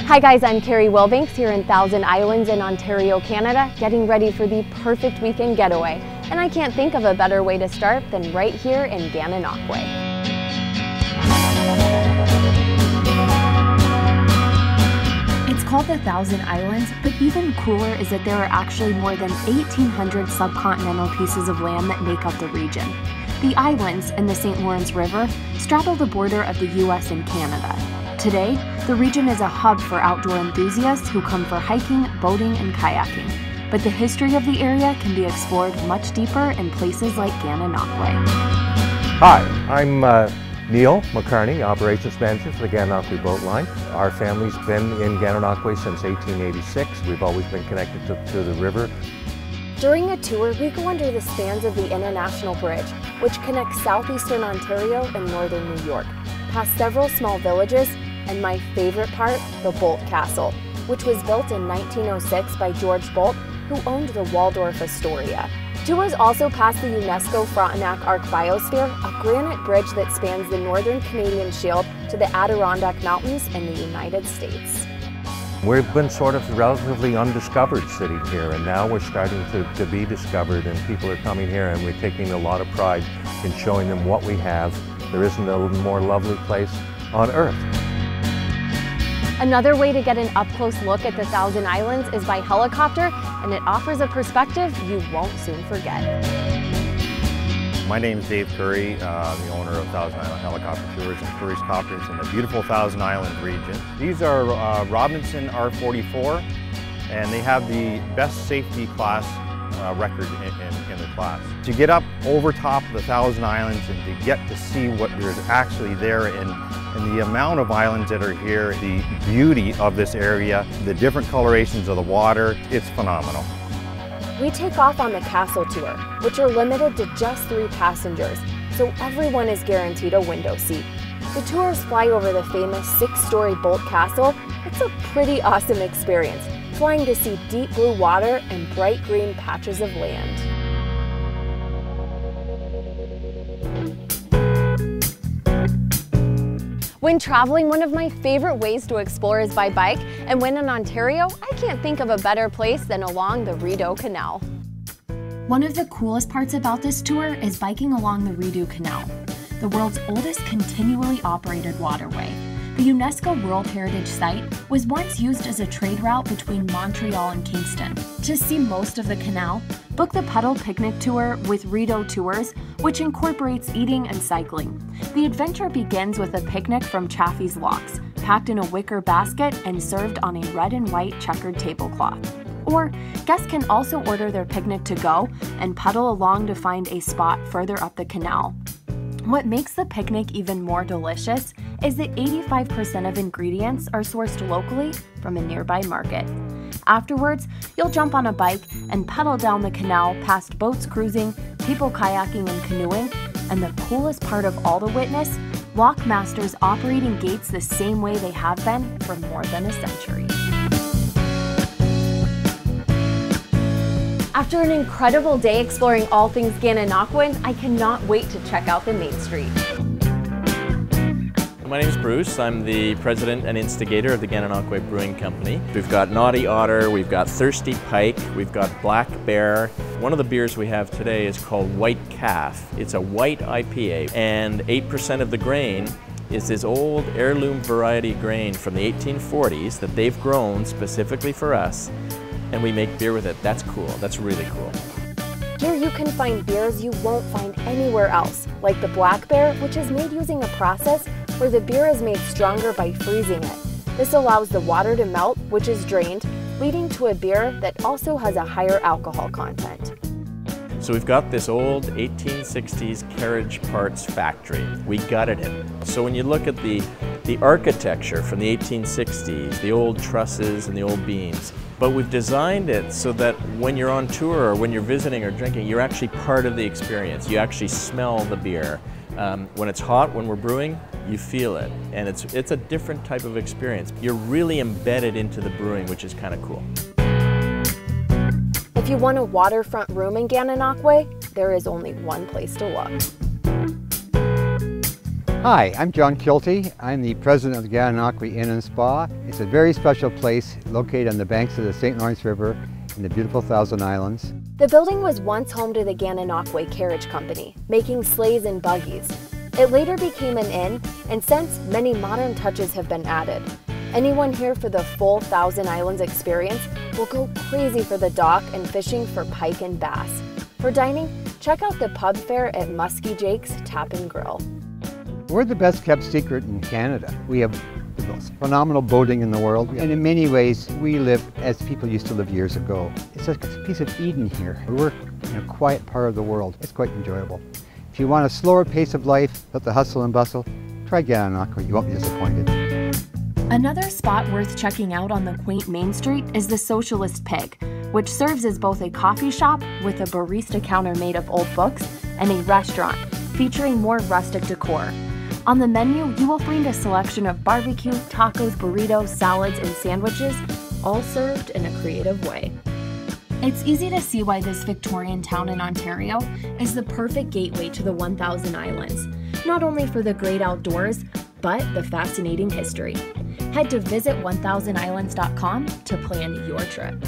Hi guys, I'm Carrie Wilbanks here in Thousand Islands in Ontario, Canada, getting ready for the perfect weekend getaway. And I can't think of a better way to start than right here in Gananoque. It's called the Thousand Islands, but even cooler is that there are actually more than 1,800 subcontinental pieces of land that make up the region. The islands and the St. Lawrence River straddle the border of the US and Canada. Today, the region is a hub for outdoor enthusiasts who come for hiking, boating, and kayaking. But the history of the area can be explored much deeper in places like Gananoque. Hi, I'm Neil McCarney, Operations Manager for the Gananoque Boat Line. Our family's been in Gananoque since 1886. We've always been connected to the river. During a tour, we go under the spans of the International Bridge, which connects southeastern Ontario and northern New York, past several small villages, and my favorite part, the Boldt Castle, which was built in 1906 by George Boldt, who owned the Waldorf Astoria. Tours also pass the UNESCO Frontenac Arc Biosphere, a granite bridge that spans the northern Canadian Shield to the Adirondack Mountains in the United States. We've been sort of relatively undiscovered sitting here, and now we're starting to be discovered, and people are coming here, and we're taking a lot of pride in showing them what we have. There isn't a more lovely place on earth. Another way to get an up-close look at the Thousand Islands is by helicopter, and it offers a perspective you won't soon forget. My name is Dave Curry, I'm the owner of Thousand Island Helicopter Tours and Tourist Copters in the beautiful Thousand Island region. These are Robinson R44, and they have the best safety class record in the class. To get up over top of the Thousand Islands and to get to see what there's actually there and the amount of islands that are here, the beauty of this area, the different colorations of the water, it's phenomenal. We take off on the castle tour, which are limited to just 3 passengers, so everyone is guaranteed a window seat. The tours fly over the famous 6-story Boldt Castle. It's a pretty awesome experience, flying to see deep blue water and bright green patches of land. When traveling, one of my favorite ways to explore is by bike, and when in Ontario, I can't think of a better place than along the Rideau Canal. One of the coolest parts about this tour is biking along the Rideau Canal, the world's oldest continually operated waterway. The UNESCO World Heritage Site was once used as a trade route between Montreal and Kingston. To see most of the canal, book the Puddle Picnic Tour with Rideau Tours, which incorporates eating and cycling. The adventure begins with a picnic from Chaffee's Locks, packed in a wicker basket and served on a red and white checkered tablecloth. Or, guests can also order their picnic to go and puddle along to find a spot further up the canal. What makes the picnic even more delicious is that 85% of ingredients are sourced locally from a nearby market. Afterwards, you'll jump on a bike and pedal down the canal past boats cruising, people kayaking and canoeing, and the coolest part of all to witness, lock masters operating gates the same way they have been for more than a century. After an incredible day exploring all things Gananoque, I cannot wait to check out the Main Street. My name is Bruce. I'm the president and instigator of the Gananoque Brewing Company. We've got Naughty Otter, we've got Thirsty Pike, we've got Black Bear. One of the beers we have today is called White Calf. It's a white IPA, and 8% of the grain is this old heirloom variety grain from the 1840s that they've grown specifically for us, and we make beer with it. That's cool. That's really cool. Here you can find beers you won't find anywhere else, like the Black Bear, which is made using a process where the beer is made stronger by freezing it. This allows the water to melt, which is drained, leading to a beer that also has a higher alcohol content. So we've got this old 1860s carriage parts factory. We gutted it. So when you look at the architecture from the 1860s, the old trusses and the old beams, but we've designed it so that when you're on tour or when you're visiting or drinking, you're actually part of the experience. You actually smell the beer. When it's hot, when we're brewing, you feel it, and it's a different type of experience. You're really embedded into the brewing, which is kind of cool. If you want a waterfront room in Gananoque, there is only one place to look. Hi, I'm John Keilty. I'm the president of the Gananoque Inn and Spa. It's a very special place located on the banks of the St. Lawrence River in the beautiful Thousand Islands. The building was once home to the Gananoque Carriage Company, making sleighs and buggies. It later became an inn, and since, many modern touches have been added. Anyone here for the full Thousand Islands experience will go crazy for the dock and fishing for pike and bass. For dining, check out the pub fare at Muskie Jake's Tap and Grill. We're the best kept secret in Canada. We have the most phenomenal boating in the world, and in many ways we live as people used to live years ago. It's a piece of Eden here. We're in a quiet part of the world. It's quite enjoyable. If you want a slower pace of life, without the hustle and bustle, try Gananoque. You won't be disappointed. Another spot worth checking out on the quaint Main Street is the Socialist Pig, which serves as both a coffee shop with a barista counter made of old books and a restaurant featuring more rustic decor. On the menu, you will find a selection of barbecue, tacos, burritos, salads, and sandwiches, all served in a creative way. It's easy to see why this Victorian town in Ontario is the perfect gateway to the 1,000 Islands, not only for the great outdoors, but the fascinating history. Head to visit1000islands.com to plan your trip.